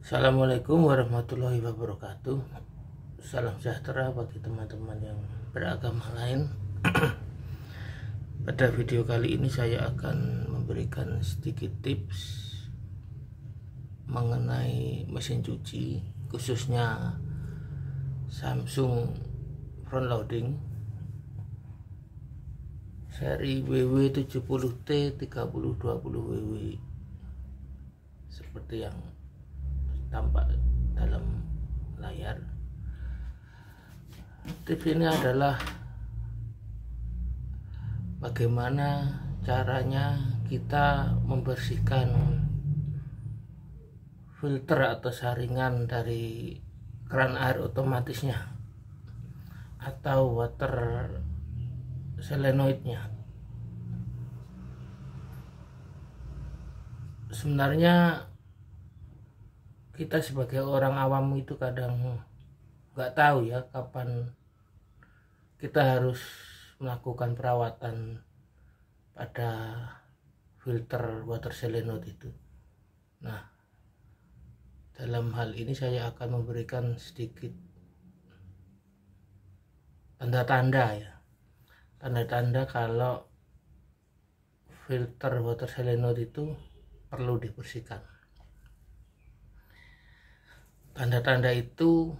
Assalamualaikum warahmatullahi wabarakatuh. Salam sejahtera bagi teman-teman yang beragama lain. Pada video kali ini saya akan memberikan sedikit tips mengenai mesin cuci, khususnya Samsung front loading seri WW70T 3020WW seperti yang tampak dalam layar. Tips ini adalah bagaimana caranya kita membersihkan filter atau saringan dari keran air otomatisnya atau water solenoidnya. Sebenarnya kita sebagai orang awam itu kadang nggak tahu ya kapan kita harus melakukan perawatan pada filter water solenoid itu. Nah, dalam hal ini saya akan memberikan sedikit tanda-tanda ya, tanda-tanda kalau filter water solenoid itu perlu dibersihkan. Tanda-tanda itu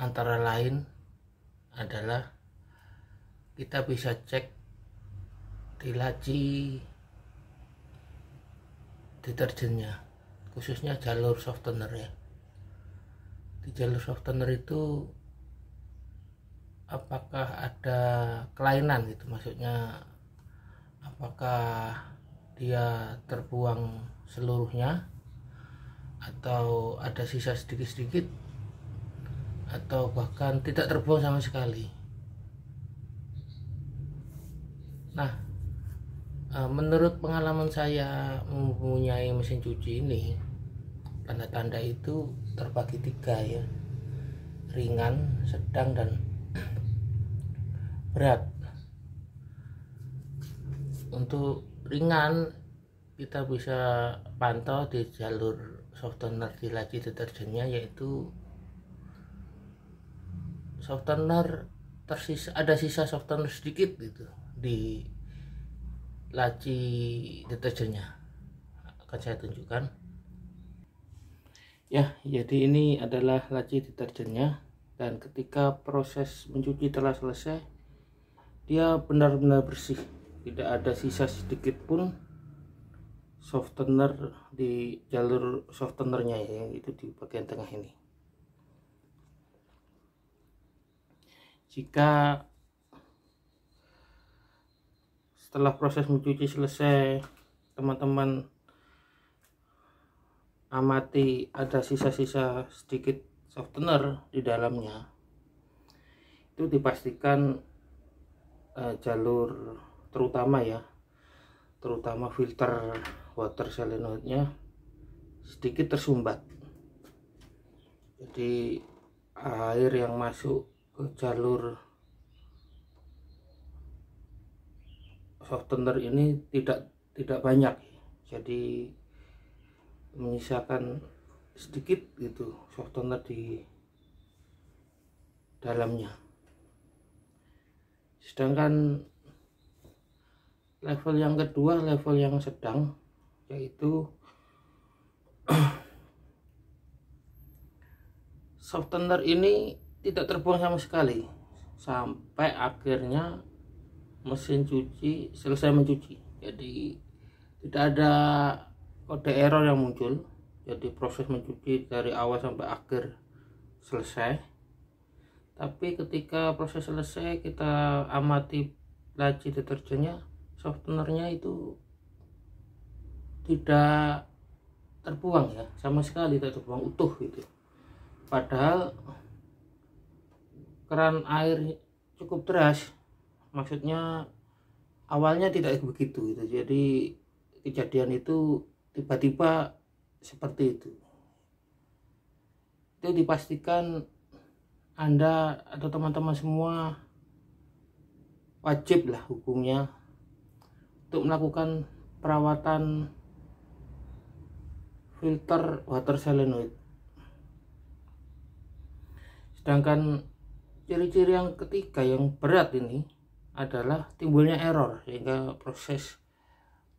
antara lain adalah kita bisa cek di laci deterjennya, khususnya jalur softener ya. Di jalur softener itu apakah ada kelainan gitu, maksudnya apakah dia terbuang seluruhnya atau ada sisa sedikit-sedikit atau bahkan tidak terbuang sama sekali. Nah, menurut pengalaman saya mempunyai mesin cuci ini, tanda-tanda itu terbagi tiga ya: ringan, sedang, dan berat. Untuk ringan kita bisa pantau di jalur softener di laci deterjennya, yaitu softener tersisa, ada sisa softener sedikit gitu di laci deterjennya. Akan saya tunjukkan ya. Jadi ini adalah laci deterjennya, dan ketika proses mencuci telah selesai, dia benar-benar bersih, tidak ada sisa sedikit pun softener di jalur softenernya ya, itu di bagian tengah ini. Jika setelah proses mencuci selesai teman-teman amati ada sisa-sisa sedikit softener di dalamnya, itu dipastikan jalur terutama ya, terutama filter water solenoidnya sedikit tersumbat. Jadi air yang masuk ke jalur softener ini tidak banyak, jadi menyisakan sedikit gitu softener di dalamnya. Sedangkan level yang kedua, level yang sedang, yaitu softener ini tidak terbuang sama sekali sampai akhirnya mesin cuci selesai mencuci. Jadi tidak ada kode error yang muncul, jadi proses mencuci dari awal sampai akhir selesai. Tapi ketika proses selesai, kita amati laci deterjennya, softenernya itu tidak terbuang ya, sama sekali tidak terbuang utuh gitu. Padahal keran air cukup deras, maksudnya awalnya tidak begitu gitu. Jadi kejadian itu tiba-tiba seperti itu. Itu dipastikan Anda atau teman-teman semua wajib lah hukumnya untuk melakukan perawatan filter water solenoid. Sedangkan ciri-ciri yang ketiga yang berat ini adalah timbulnya error sehingga proses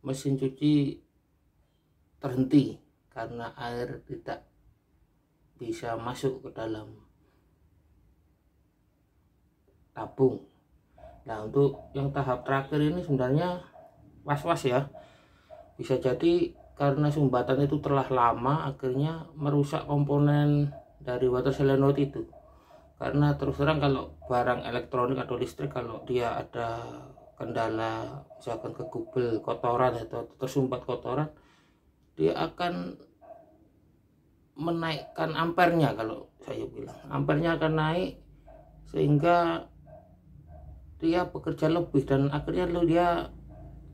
mesin cuci terhenti karena air tidak bisa masuk ke dalam tabung. Nah, untuk yang tahap terakhir ini sebenarnya was-was ya, bisa jadi karena sumbatan itu telah lama akhirnya merusak komponen dari water solenoid itu. Karena terus terang kalau barang elektronik atau listrik, kalau dia ada kendala misalkan kegubel kotoran atau tersumbat kotoran, dia akan menaikkan ampernya. Kalau saya bilang ampernya akan naik sehingga dia bekerja lebih dan akhirnya dia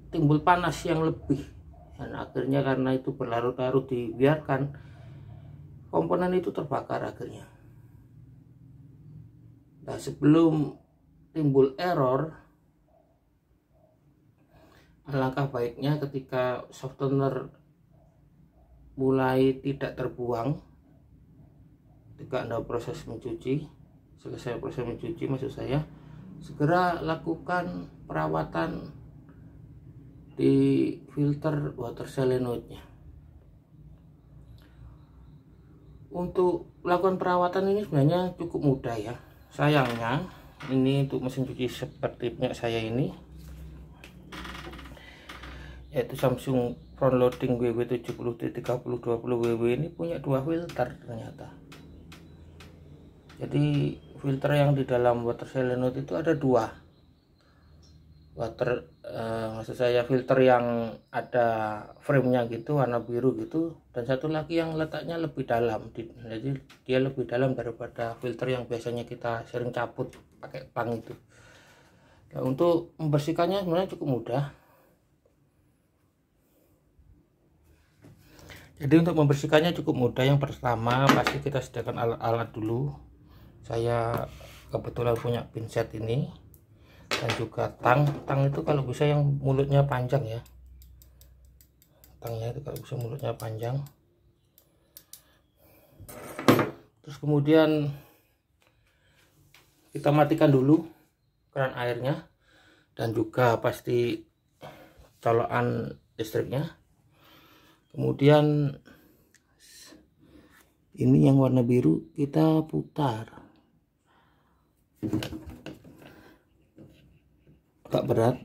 timbul panas yang lebih, dan akhirnya karena itu berlarut-larut dibiarkan, komponen itu terbakar akhirnya. Nah, sebelum timbul error, alangkah baiknya ketika softener mulai tidak terbuang ketika Anda proses mencuci, selesai proses mencuci maksud saya, segera lakukan perawatan di filter water solenoidnya. Untuk melakukan perawatan ini sebenarnya cukup mudah ya. Sayangnya ini untuk mesin cuci seperti punya saya ini, yaitu Samsung front loading WW70T3020WW ini punya dua filter ternyata. Jadi filter yang di dalam water solenoid itu ada dua. Maksud saya filter yang ada framenya gitu warna biru gitu, dan satu lagi yang letaknya lebih dalam, jadi dia lebih dalam daripada filter yang biasanya kita sering cabut pakai tang itu. Nah, untuk membersihkannya sebenarnya cukup mudah. Jadi untuk membersihkannya cukup mudah. Yang pertama pasti kita sediakan alat-alat dulu. Saya kebetulan punya pinset ini dan juga tang itu kalau bisa yang mulutnya panjang ya, tangnya itu kalau bisa mulutnya panjang. Terus kemudian kita matikan dulu keran airnya dan juga pasti colokan listriknya. Kemudian ini yang warna biru kita putar, agak berat.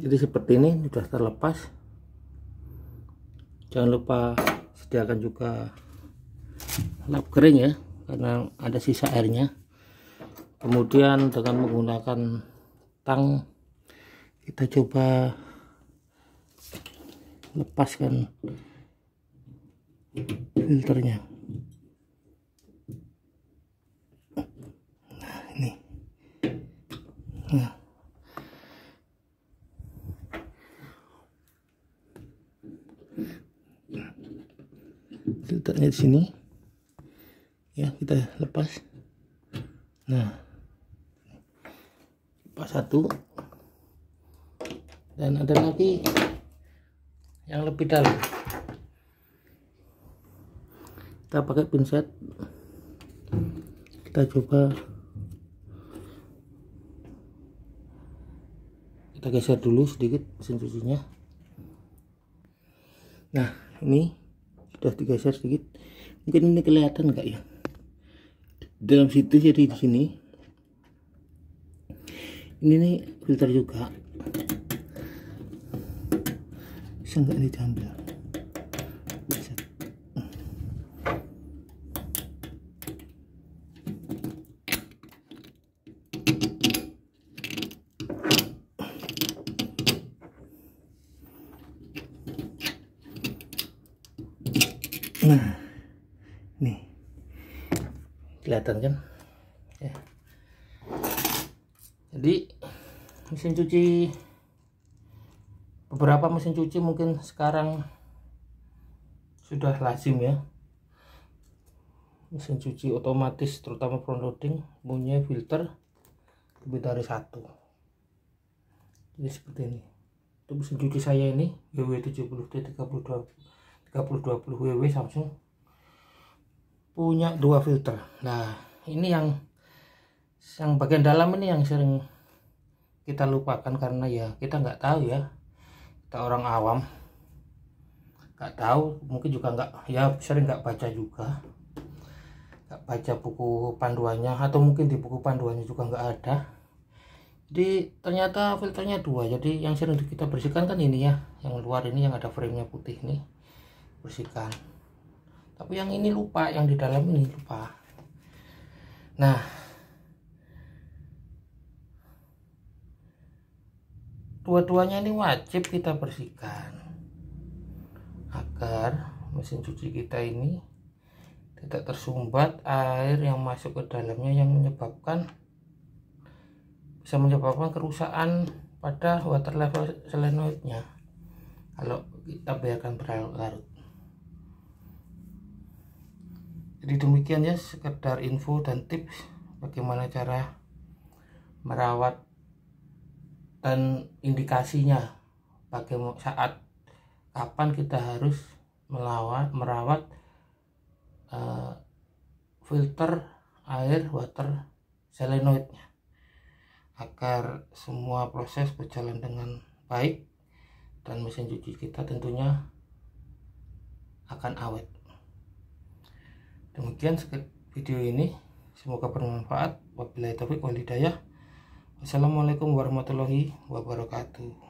Jadi seperti ini sudah terlepas. Jangan lupa sediakan juga lap kering ya, karena ada sisa airnya. Kemudian dengan menggunakan tang kita coba lepaskan filternya. Nah ini, nah filternya di sini ya, kita lepas. Nah, lepas satu, dan ada lagi yang lebih dalam. Kita pakai pinset, kita coba, kita geser dulu sedikit mesin cucinya. Nah ini sudah digeser sedikit, mungkin ini kelihatan enggak ya, dalam situ. Jadi di sini ini nih filter juga, bisa enggak ini diambil, bisa. Nah, nih kelihatan kan ya. Jadi mesin cuci, beberapa mesin cuci mungkin sekarang sudah lazim ya, mesin cuci otomatis terutama front loading punya filter lebih dari satu. Jadi seperti ini. Itu mesin cuci saya ini WW70T 3020 WW Samsung, punya 2 filter. Nah ini yang bagian dalam ini yang sering kita lupakan karena ya kita nggak tahu ya, kita orang awam nggak tahu, mungkin juga sering nggak baca juga, nggak baca buku panduannya, atau mungkin di buku panduannya juga nggak ada. Jadi ternyata filternya 2. Jadi yang sering kita bersihkan kan ini ya, yang luar ini yang ada framenya putih nih, bersihkan. Tapi yang ini lupa, yang di dalam ini lupa. Nah dua-duanya ini wajib kita bersihkan agar mesin cuci kita ini tidak tersumbat air yang masuk ke dalamnya, yang bisa menyebabkan kerusakan pada water level solenoidnya kalau kita biarkan berlarut-larut. Jadi demikian ya, sekedar info dan tips bagaimana cara merawat dan indikasinya, bagaimana saat kapan kita harus merawat filter air water solenoidnya agar semua proses berjalan dengan baik dan mesin cuci kita tentunya akan awet. Demikian video ini, semoga bermanfaat. Wabillahi taufiq wal hidayah. Wassalamualaikum warahmatullahi wabarakatuh.